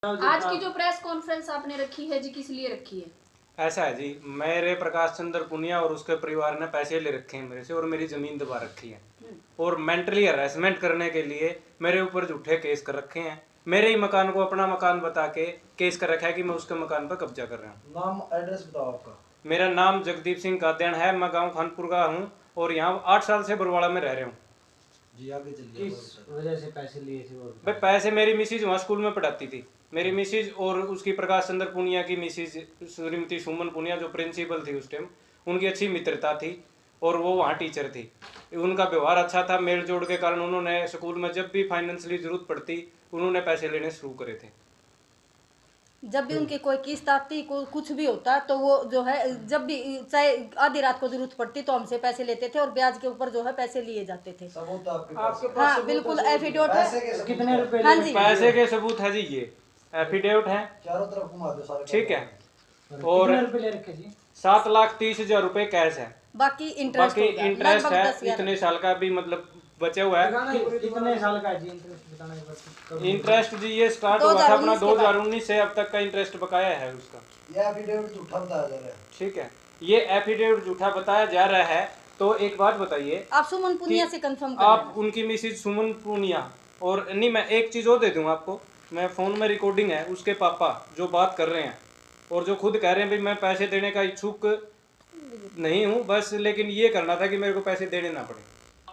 आज की जो प्रेस कॉन्फ्रेंस आपने रखी है जी, किस लिए रखी है? ऐसा है जी, मेरे प्रकाश चंद्र पुनिया और उसके परिवार ने पैसे ले रखे हैं मेरे से और मेरी जमीन दबा रखी है और मेंटली हरेसमेंट करने के लिए मेरे ऊपर झूठे केस कर रखे हैं। मेरे ही मकान को अपना मकान बता के केस कर रखा है कि मैं उसके मकान पर कब्जा कर रहा हूँ। नाम एड्रेस बताओ आपका। मेरा नाम जगदीप सिंह कादयान है, मैं गाँव खानपुर का हूँ और यहाँ 8 साल से बरवाड़ा में रह रहा हूँ। जी आगे चलिए। किस वजह से पैसे लिए थे? भाई पैसे मेरी मिसिज वहाँ स्कूल में पढ़ाती थी, मेरी मिसिज और उसकी प्रकाश चंद्र पुनिया की मिसिज श्रीमती सुमन पुनिया जो प्रिंसिपल थी उस टाइम, उनकी अच्छी मित्रता थी और वो वहाँ टीचर थी। उनका व्यवहार अच्छा था, मेल जोड़ के कारण उन्होंने स्कूल में जब भी फाइनेंशियली जरूरत पड़ती उन्होंने पैसे लेने शुरू करे थे। जब भी उनकी कोई किस्त आती कुछ भी होता तो वो जो है जब भी चाहे आधी रात को जरूरत पड़ती तो हमसे पैसे लेते थे और ब्याज के ऊपर जो है पैसे लिए जाते थे। सबूत आपके पास? हाँ बिल्कुल, एफिडेविट है। कितने रुपए? हाँ जी, पैसे के सबूत है जी, ये एफिडेविट है, चारों तरफ घुमा दो सारे। ठीक है। और कितने रुपए ले रखे जी? 7,30,000 रुपए कैश है, बाकी इंटरेस्ट है इतने साल का भी मतलब बचा हुआ है। कितने साल का है जी इंटरेस्ट बताना? इंटरेस्ट जी ये स्टार्ट हुआ था अपना 2019 से अब तक का इंटरेस्ट बकाया है उसका। ये एफिडेविट झूठा बताया जा रहा है। ठीक है, ये एफिडेविट झूठा बताया जा रहा है। तो एक बात बताइए, आप सुमन पुनिया से कंफर्म कर आप उनकी मिसिज सुमन पुनिया और नहीं, मैं एक चीज और दे दूं आपको, मैं फोन में रिकॉर्डिंग है उसके पापा जो बात कर रहे हैं और जो खुद कह रहे हैं भाई मैं पैसे देने का इच्छुक नहीं हूं, बस लेकिन ये करना था कि मेरे को पैसे देने ना पड़े।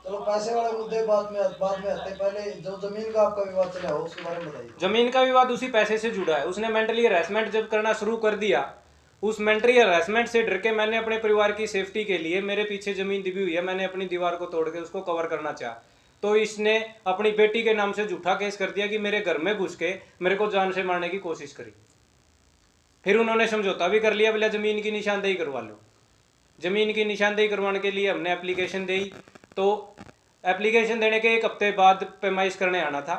चलो पैसे वाले मुद्दे बाद में आते, पहले जो जमीन का आपका विवाद चला हो उसके बारे में बताइए। जमीन का विवाद उसी पैसे से जुड़ा है। उसने मेंटली हरेसमेंट जब करना शुरू कर दिया, उस मेंटली हरेसमेंट से डर के मैंने अपने परिवार की सेफ्टी के लिए, मेरे पीछे जमीन दबी हुई है, मैंने अपनी दीवार को तोड़ के उसको कवर करना चाहा, तो इसने अपनी बेटी के नाम से झूठा केस कर दिया कि मेरे घर में घुस के मेरे को जान से मारने की कोशिश करी। फिर उन्होंने समझौता भी कर लिया, बोला जमीन की निशानदेही करवा लो। जमीन की निशानदेही करवाने के लिए हमने एप्लीकेशन दी, तो एप्लीकेशन देने के एक हफ्ते बाद पैमाइश करने आना था,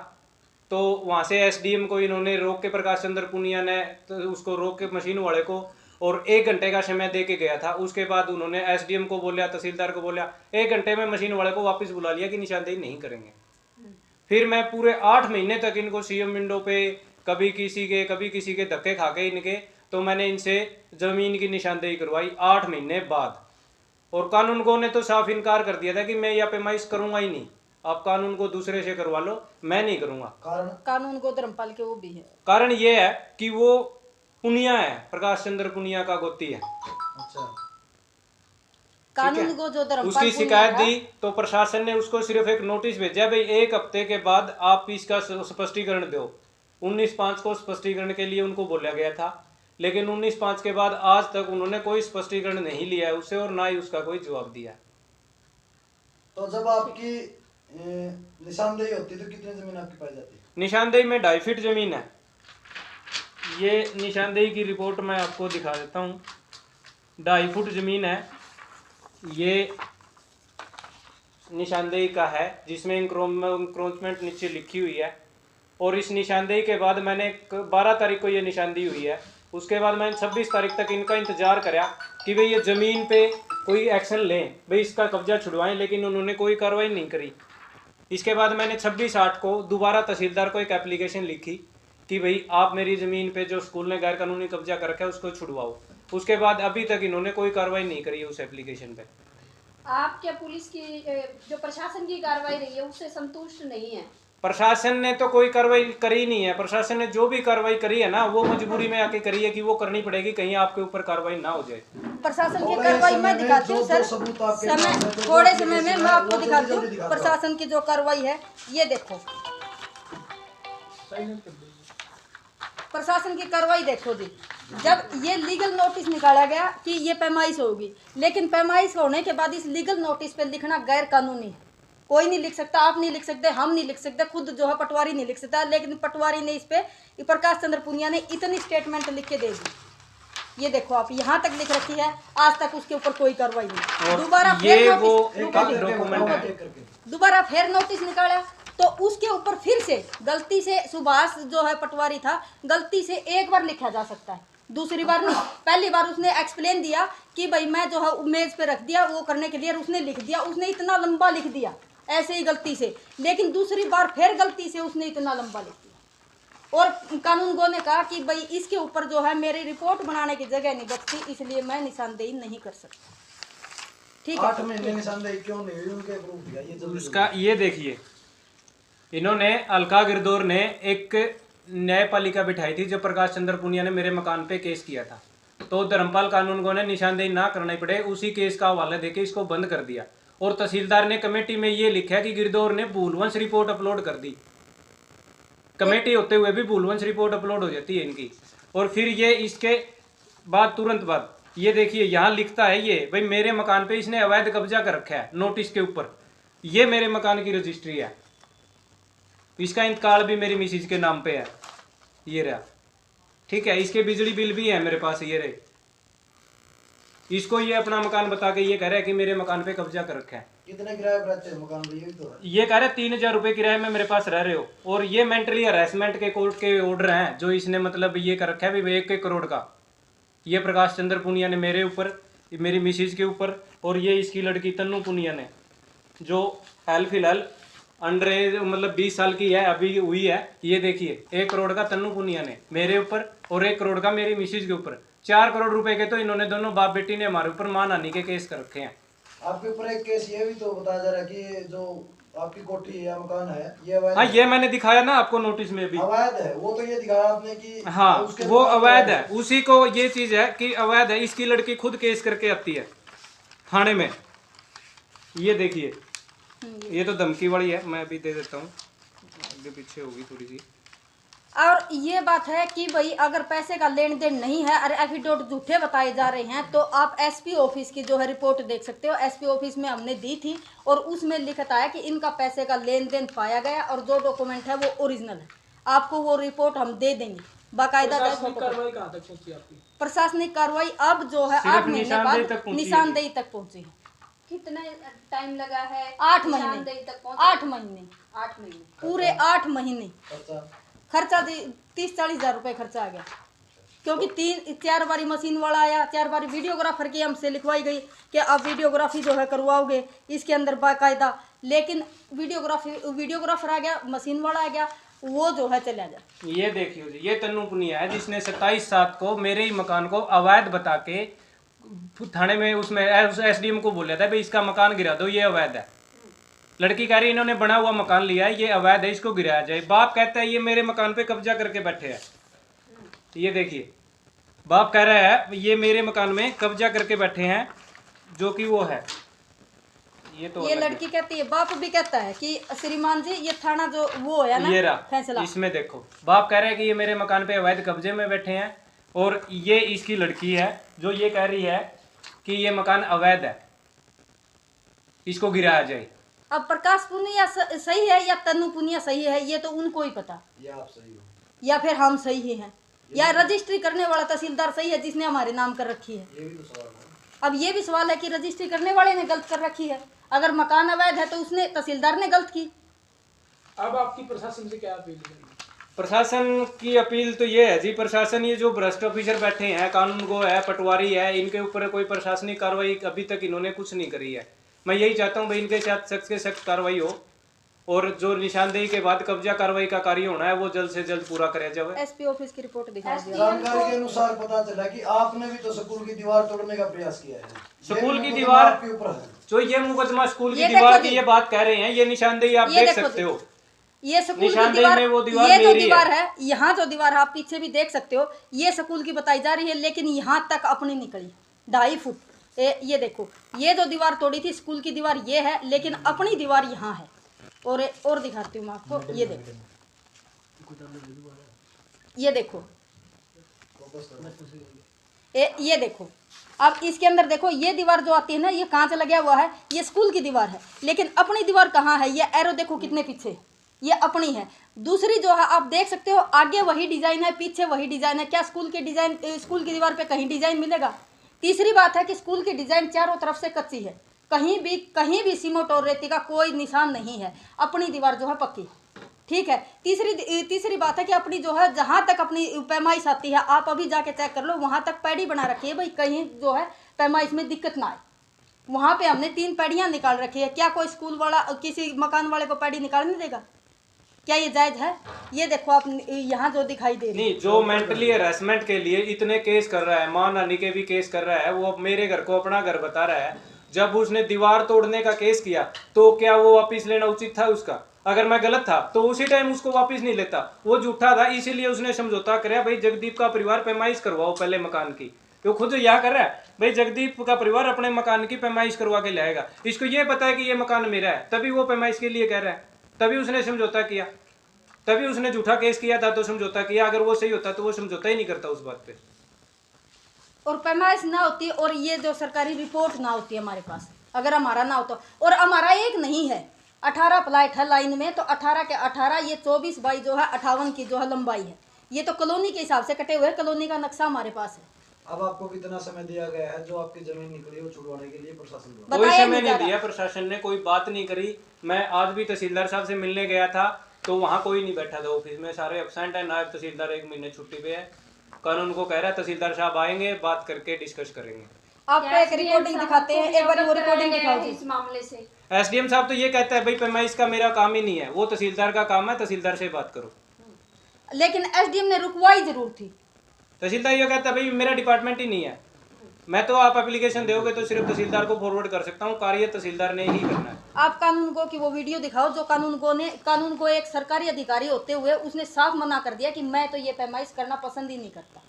तो वहाँ से एसडीएम को इन्होंने रोक के, प्रकाश चंद्र पुनिया ने तो उसको रोक के मशीन वाले को, और 1 घंटे का समय दे के गया था। उसके बाद उन्होंने एसडीएम को बोला, तहसीलदार को बोला, 1 घंटे में मशीन वाले को वापस बुला लिया कि निशानदेही नहीं करेंगे। फिर मैं पूरे 8 महीने तक इनको सीएम विंडो पे कभी किसी के धक्के खा के इनके, तो मैंने इनसे जमीन की निशानदेही करवाई 8 महीने बाद। और कानून को ने तो साफ इनकार कर दिया था कि मैं यहाँ पैमाइश करूंगा ही नहीं, आप कानून को दूसरे से करवा लो, मैं नहीं करूंगा। कानून को धर्मपाल के वो भी है। कारण ये है कि वो पुनिया है, प्रकाश चंद्र पुनिया का गोती है। अच्छा, कानून को जो धर्मपाल उसकी शिकायत दी तो प्रशासन ने उसको सिर्फ एक नोटिस भेजा, भाई 1 हफ्ते के बाद आप इसका स्पष्टीकरण दो। 19/5 को स्पष्टीकरण के लिए उनको बोला गया था, लेकिन 19/5 के बाद आज तक उन्होंने कोई स्पष्टीकरण नहीं लिया है उससे और ना ही उसका कोई जवाब दिया। तो जब आपकी निशानदेही होती तो कितनी जमीन आपकी पाई जाती है? निशानदेही में 2.5 फीट जमीन है। ये निशानदेही की रिपोर्ट मैं आपको दिखा देता हूँ। 2.5 फुट जमीन है, ये निशानदेही का है जिसमें इंक्रोचमेंट नीचे लिखी हुई है। और इस निशानदेही के बाद मैंने 12 तारीख को ये निशानदेही हुई है, उसके बाद मैंने 26 तारीख तक इनका इंतजार करा कि भाई ये ज़मीन पे कोई एक्शन लें, भाई इसका कब्जा छुड़वाएं, लेकिन उन्होंने कोई कार्रवाई नहीं करी। इसके बाद मैंने 26/8 को दोबारा तहसीलदार को एक एप्लीकेशन लिखी कि भाई आप मेरी ज़मीन पे जो स्कूल ने गैर कानूनी कब्जा कर रखा है उसको छुड़वाओ। उसके बाद अभी तक इन्होंने कोई कार्रवाई नहीं करी है उस एप्लीकेशन पे। आप क्या पुलिस की जो प्रशासन की कार्रवाई रही है उससे संतुष्ट नहीं है? प्रशासन ने तो कोई कार्रवाई करी नहीं है। प्रशासन ने जो भी कार्रवाई करी है ना, वो मजबूरी में आके करी है कि वो करनी पड़ेगी, कहीं आपके ऊपर कार्रवाई ना हो जाए। प्रशासन की कार्रवाई मैं दिखाती हूँ सर, थोड़े समय में मैं आपको दिखाती हूँ प्रशासन की जो कार्रवाई है। ये देखो प्रशासन की कार्रवाई देखो जी। जब ये लीगल नोटिस निकाला गया कि ये पैमाइश होगी, लेकिन पैमाइश होने के बाद इस लीगल नोटिस पे लिखना गैर कानूनी है। कोई नहीं लिख सकता, आप नहीं लिख सकते, हम नहीं लिख सकते, खुद जो है पटवारी नहीं लिख सकता, लेकिन पटवारी ने इस पे प्रकाश चंद्र पुनिया ने इतनी स्टेटमेंट लिख के दे दी। ये देखो आप, यहाँ तक लिख रखी है, आज तक उसके ऊपर कोई कार्रवाई नहीं। दोबारा फिर नोटिस निकाला तो उसके ऊपर फिर से गलती से सुभाष जो है पटवारी था, गलती से एक बार लिखा जा सकता है, दूसरी बार नहीं। पहली बार उसने एक्सप्लेन दिया कि भाई मैं जो है मेज पे रख दिया वो करने के लिए, उसने लिख दिया, उसने इतना लंबा लिख दिया ऐसे ही गलती से, लेकिन दूसरी बार फिर गलती से उसने इतना लंबा लिख दिया और कानून गो ने कहा कि भाई इसके ऊपर जो है मेरी रिपोर्ट बनाने की जगह नहीं बचती, इसलिए मैं निशानदेही नहीं कर सकती। ठीक है, 8 महीने निशानदेही क्यों नहीं हुई, उनके प्रूफ दिया ये जल्दी उसका ये देखिए, इन्होंने अलका गिरदौर ने एक न्यायपालिका बिठाई थी, जो प्रकाश चंद्र पुनिया ने मेरे मकान पे केस किया था, तो धर्मपाल कानूनगो ने निशानदेही ना करना पड़े उसी केस का हवाला देके इसको बंद कर दिया। और तहसीलदार ने कमेटी में ये लिखा कि गिरदौर ने भूलवंश रिपोर्ट अपलोड कर दी। कमेटी होते हुए भी भूलवंश रिपोर्ट अपलोड हो जाती है इनकी। और फिर ये इसके बाद तुरंत बाद ये देखिए यहाँ लिखता है ये भाई मेरे मकान पे इसने अवैध कब्जा कर रखा है नोटिस के ऊपर, ये मेरे मकान की रजिस्ट्री है, इसका इंतकाल भी मेरी मिसिज के नाम पे है, ये रहा। ठीक है, इसके बिजली बिल भी है मेरे पास, ये रहे। इसको ये अपना मकान बता के ये कह रहा है कि मेरे मकान पे कब्जा कर रखा है। कितने किराए पर रहते हैं मकान पे, ये भी तो है। ये कह रहे 3,000 रुपये किराए में मेरे पास रह रहे हो। और ये मेंटली हरेसमेंट के कोर्ट के ऑर्डर हैं जो इसने मतलब ये कर रखा है भी 1 करोड़ का, ये प्रकाश चंद्र पुनिया ने मेरे ऊपर, मेरी मिसिज के ऊपर, और ये इसकी लड़की तन्नू पुनिया ने, जो हाल फिलहाल अंडर एज मतलब 20 साल की है, अभी हुई है। ये देखिए 1 करोड़ का तन्नू पुनिया ने मेरे ऊपर और 1 करोड़ का मेरी मिसिज के ऊपर, 4 करोड़ रुपए के तो इन्होंने दोनों बाप बेटी ने हमारे ऊपर मानहानि के केस कर रखे हैं। आपके ऊपर एक केस ये भी तो बताया जा रहा है कि जो आपकी कोठी है, मकान है, ये अवैध हाँ, ये मैंने दिखाया ना आपको नोटिस में भी। अवैध है, वो तो ये दिखाया आपने कि हाँ, उसके वो बाद अवैध है, उसी को ये चीज है कि अवैध है। इसकी लड़की खुद केस करके आती है थाने में। ये देखिए, ये तो धमकी वाली है, मैं अभी दे देता हूँ, आगे पीछे होगी थोड़ी सी। और ये बात है कि भाई अगर पैसे का लेन देन नहीं है और एफिडेविट झूठे बताए जा रहे हैं तो आप एसपी ऑफिस की जो है रिपोर्ट देख सकते हो। एसपी ऑफिस में हमने दी थी और उसमें लिखता है कि इनका पैसे का लेन देन पाया गया और जो डॉक्यूमेंट है वो ओरिजिनल है। आपको वो रिपोर्ट हम दे देंगे बाकायदा। कार्रवाई कहाँ तक पहुंची आपकी? प्रशासनिक कार्रवाई अब जो है 8 महीने बाद निशानदेही तक पहुंची है। कितना टाइम लगा है? 8 महीने, निशानदेही तक पहुंचे? 8 महीने, 8 महीने, पूरे 8 महीने। खर्चा 30-40 हजार रुपये खर्चा आ गया, क्योंकि 3-4 बारी मशीन वाला आया, 4 बारी वीडियोग्राफर की हमसे लिखवाई गई कि आप वीडियोग्राफी जो है करवाओगे इसके अंदर बाकायदा, लेकिन वीडियोग्राफर आ गया, मशीन वाला आ गया, वो जो है चला जाए। ये देखिए जी, ये तन्नू पुनिया है जिसने 27/7 को मेरे ही मकान को अवैध बता के थाने में उसमें एसडीएम को बोला था भाई इसका मकान गिरा दो, ये अवैध है। लड़की कह रही इन्होंने बना हुआ मकान लिया है, ये अवैध है, इसको गिराया जाए। बाप कहता है ये मेरे मकान पे कब्जा करके बैठे हैं। ये देखिए, बाप कह रहा है ये मेरे मकान में कब्जा करके बैठे हैं, जो कि वो है। ये लड़की कहती है, बाप भी कहता है कि श्रीमान जी ये थाना जो वो है ना, ये रहा फैसला, इसमें देखो बाप कह रहा है कि ये मेरे मकान पे अवैध कब्जे में बैठे हैं, और ये इसकी लड़की है जो ये कह रही है कि ये मकान अवैध है, इसको गिराया जाए। अब प्रकाश पुनिया सही है या तन्नू पुनिया सही है ये तो उनको ही पता, या आप सही हो या फिर हम सही ही हैं, या रजिस्ट्री करने वाला तहसीलदार सही है जिसने हमारे नाम कर रखी है। ये भी तो सवाल है। अब ये भी सवाल है कि रजिस्ट्री करने वाले ने गलत कर रखी है। अगर मकान अवैध है तो उसने तहसीलदार ने गलत की। अब आपकी प्रशासन से क्या अपील है? प्रशासन की अपील तो ये है जी, प्रशासन ये जो भ्रष्ट ऑफिसर बैठे हैं, कानून गो है, पटवारी है, इनके ऊपर कोई प्रशासनिक कार्रवाई अभी तक इन्होंने कुछ नहीं करी है। मैं यही चाहता हूँ भाई इनके साथ सख्त से सख्त कार्रवाई हो, और जो निशानदेही के बाद कब्जा कार्रवाई का कार्य होना है वो जल्द से जल्द पूरा कराया जाए। एसपी ऑफिस की रिपोर्ट दिखा दिया। जानकारी के अनुसार पता चला कि आपने भी तो स्कूल की दीवार तोड़ने का प्रयास किया है। स्कूल की दीवार आपके ऊपर है। जो ये मुकदमा स्कूल की ये दीवार देखो की ये बात कह रहे हैं, ये निशानदेही आप देख सकते हो। ये स्कूल की निशानदेही दीवार, में वो दीवार ये जो मेरी दीवार है, यहाँ जो दीवार है आप पीछे भी देख सकते हो, ये स्कूल की बताई जा रही है, लेकिन यहाँ तक अपनी निकली 2.5 फुट। ये देखो, ये जो दीवार तोड़ी थी स्कूल की दीवार ये है, लेकिन अपनी दीवार यहाँ है। और दिखाती हूँ मैं आपको, ये देखो, ये देखो, ये देखो। अब इसके अंदर देखो, ये दीवार जो आती है ना, ये कांच लगा हुआ है, ये स्कूल की दीवार है, लेकिन अपनी दीवार कहाँ है? ये एरो देखो कितने पीछे, ये अपनी है। दूसरी जो है आप देख सकते हो, आगे वही डिजाइन है, पीछे वही डिजाइन है। क्या स्कूल की डिजाइन, स्कूल की दीवार पे कहीं डिजाइन मिलेगा? तीसरी बात है कि स्कूल की डिजाइन चारों तरफ से कच्ची है, कहीं भी सीमेंट और रेती का कोई निशान नहीं है। अपनी दीवार जो है पक्की, ठीक है। तीसरी बात है कि अपनी जो है, जहाँ तक अपनी पैमाइश आती है, आप अभी जाके चेक कर लो, वहाँ तक पैड़ी बना रखी है भाई, कहीं जो है पैमाइश में दिक्कत ना आए। वहाँ पे हमने 3 पैड़ियाँ निकाल रखी है। क्या कोई स्कूल वाला किसी मकान वाले को पैड़ी निकालने देगा? क्या ये जायज है? ये देखो आप यहाँ जो दिखाई दे रही है। नहीं, जो मेंटली हरासमेंट के लिए इतने केस कर रहा है, मान हानि के भी केस कर रहा है, वो अब मेरे घर को अपना घर बता रहा है। जब उसने दीवार तोड़ने का केस किया तो क्या वो वापिस लेना उचित था उसका? अगर मैं गलत था तो उसी टाइम उसको वापिस नहीं लेता, वो झूठा था, इसीलिए उसने समझौता कराया भाई जगदीप का परिवार पैमाइश करवाओ पहले मकान की। वो खुद यह कर रहा है भाई जगदीप का परिवार अपने मकान की पैमाइश करवा के लाएगा। इसको ये पता है कि ये मकान मेरा है, तभी वो पैमाइश के लिए कह रहा है, तभी उसने समझौता किया, तभी उसने झूठा केस किया था तो समझौता किया। अगर वो सही होता तो वो समझौता ही नहीं करता उस बात पे। और पैमाइश ना होती और ये जो सरकारी रिपोर्ट ना होती हमारे पास, अगर हमारा ना होता, और हमारा एक नहीं है 18 फ्लाइट है लाइन में, तो 18 के 18 ये 24 बाई जो है 58 की जो है लंबाई है। ये तो कॉलोनी के हिसाब से कटे हुए, कॉलोनी का नक्शा हमारे पास है। अब आपको कितना समय दिया गया है जो आपकी जमीन निकली वो छुड़वाने के लिए प्रशासन को? कोई बताया समय नहीं नहीं जा रहा। दिया, प्रशासन ने कोई बात नहीं करी। मैं आज भी तहसीलदार साहब से मिलने गया था तो वहाँ कोई नहीं बैठा था ऑफिस में, सारे एब्सेंट है। नायब तहसीलदार 1 महीने छुट्टी पे है। कानून को कह रहा है तहसीलदार साहब आएंगे, बात करके डिस्कस करेंगे। आपको एक रिकॉर्डिंग दिखाते हैं, एक बार वो रिकॉर्डिंग दिखाओ जी। इस मामले से एसडीएम साहब तो ये कहता है भाई पैमाइश का मेरा काम ही नहीं है, वो तहसीलदार का काम है, तहसीलदार से बात करो। लेकिन एसडीएम ने रुकवाई जरूर थी। तहसीलदार ये कहता है भाई मेरा डिपार्टमेंट ही नहीं है, मैं तो आप एप्लीकेशन दोगे तो सिर्फ तहसीलदार को फॉरवर्ड कर सकता हूँ, कार्य तहसीलदार ने ही करना है। आप कानून को की वो वीडियो दिखाओ जो कानून को एक सरकारी अधिकारी होते हुए उसने साफ मना कर दिया कि मैं तो ये पैमाइश करना पसंद ही नहीं करता,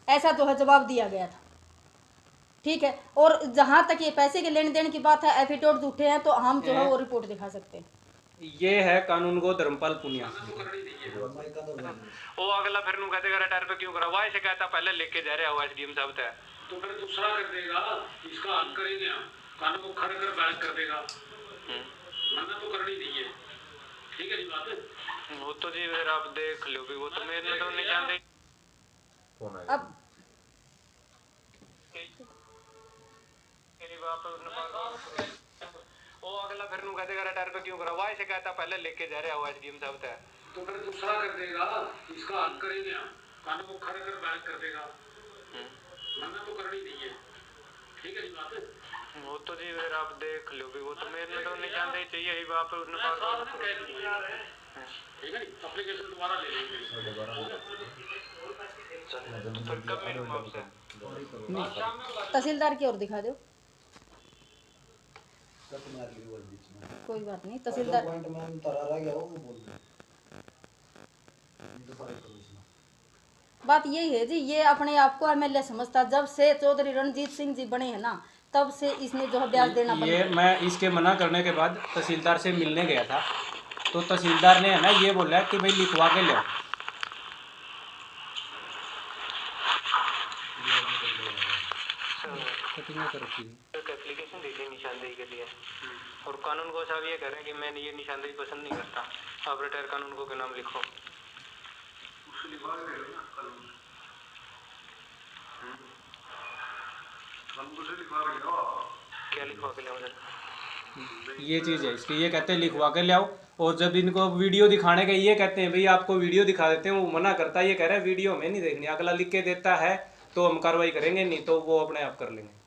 ऐसा जो है जवाब दिया गया था। ठीक है, और जहाँ तक ये पैसे के लेन देन की बात है, एफिडेविट झूठे हैं, तो हम जो है वो रिपोर्ट दिखा सकते हैं। ये है कानून को धर्मपाल पुनिया। तो वो अगला फिर नु कहते रिटायर पे क्यों करा, वाई से कहता पहले लेके जा रहे हो एसडीएम साहब थे तो फिर दूसरा कर देगा, इसका हल करेंगे हम, कानून को खड़ कर बैठ कर देगा, मना तो करनी नहीं है। ठीक है जी बात। वो तो जी फिर आप देख लो भी, वो तो मेरे तो निशान दे। अब वो अगला फिर नु कहते रिटायर पे क्यों करा, वाई से कहता पहले लेके जा रहे हो एसडीएम साहब थे तो फिर दूसरा कर देगा, इसका हल करेंगे हम, कानून को खड़ कर बैठ कर देगा, मना तो करनी नहीं है। ठीक है जी बात। वो तो जी फिर आप देख लो भी, वो तो मेरे तो निशान दे चाहिए ही बाप ठीक है जी, एप्लीकेशन दोबारा ले लेंगे। फिर कब मिलूं आपसे? तहसीलदार की ओर दिखा दो। कोई बात नहीं, तहसीलदार पॉइंट में अंतर आ गया वो बोल दो। तो फर्क करो इसमें। बात यही है जी, ये अपने आप को एमएलए समझता। जब से चौधरी रणजीत सिंह जी बने हैं ना, तब से इसने जो है ब्याज देना बंद ये किया। मैं इसके मना करने के बाद तहसीलदार से मिलने गया था तो तहसीलदार ने है ना ये बोला कि भाई लिखवा के ले। एप्लीकेशन दे दी निशानदेही के लिए, और कानून को साहब ये कह रहे हैं कि मैं ये निशानदेही पसंद नहीं करता, आप रिटायर कानून को के नाम लिखो। क्या लिखवा के लाओ? ये चीज़ है इसकी, ये कहते हैं लिखवा के ले आओ, और जब इनको वीडियो दिखाने के ये कहते हैं भाई आपको वीडियो दिखा देते हैं, वो मना करता है, ये कह रहा है वीडियो में नहीं देखनी, अगला लिख के देता है तो हम कार्रवाई करेंगे, नहीं तो वो अपने आप कर लेंगे।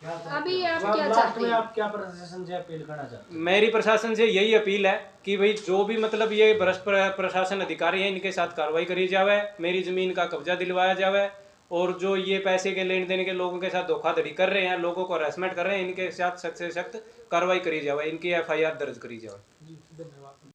अभी आप क्या चाहते हैं? आप क्या प्रशासन से अपील करना चाहते हैं? मेरी प्रशासन से यही अपील है कि भाई जो भी मतलब ये भ्रष्ट प्रशासन अधिकारी हैं इनके साथ कार्रवाई करी जावे, मेरी ज़मीन का कब्जा दिलवाया जावे, और जो ये पैसे के लेन देन के लोगों के साथ धोखाधड़ी कर रहे हैं, लोगों को हरासमेंट कर रहे हैं, इनके साथ सख्त से सख्त कार्रवाई करी जावे, इनकी एफआईआर दर्ज करी जावे।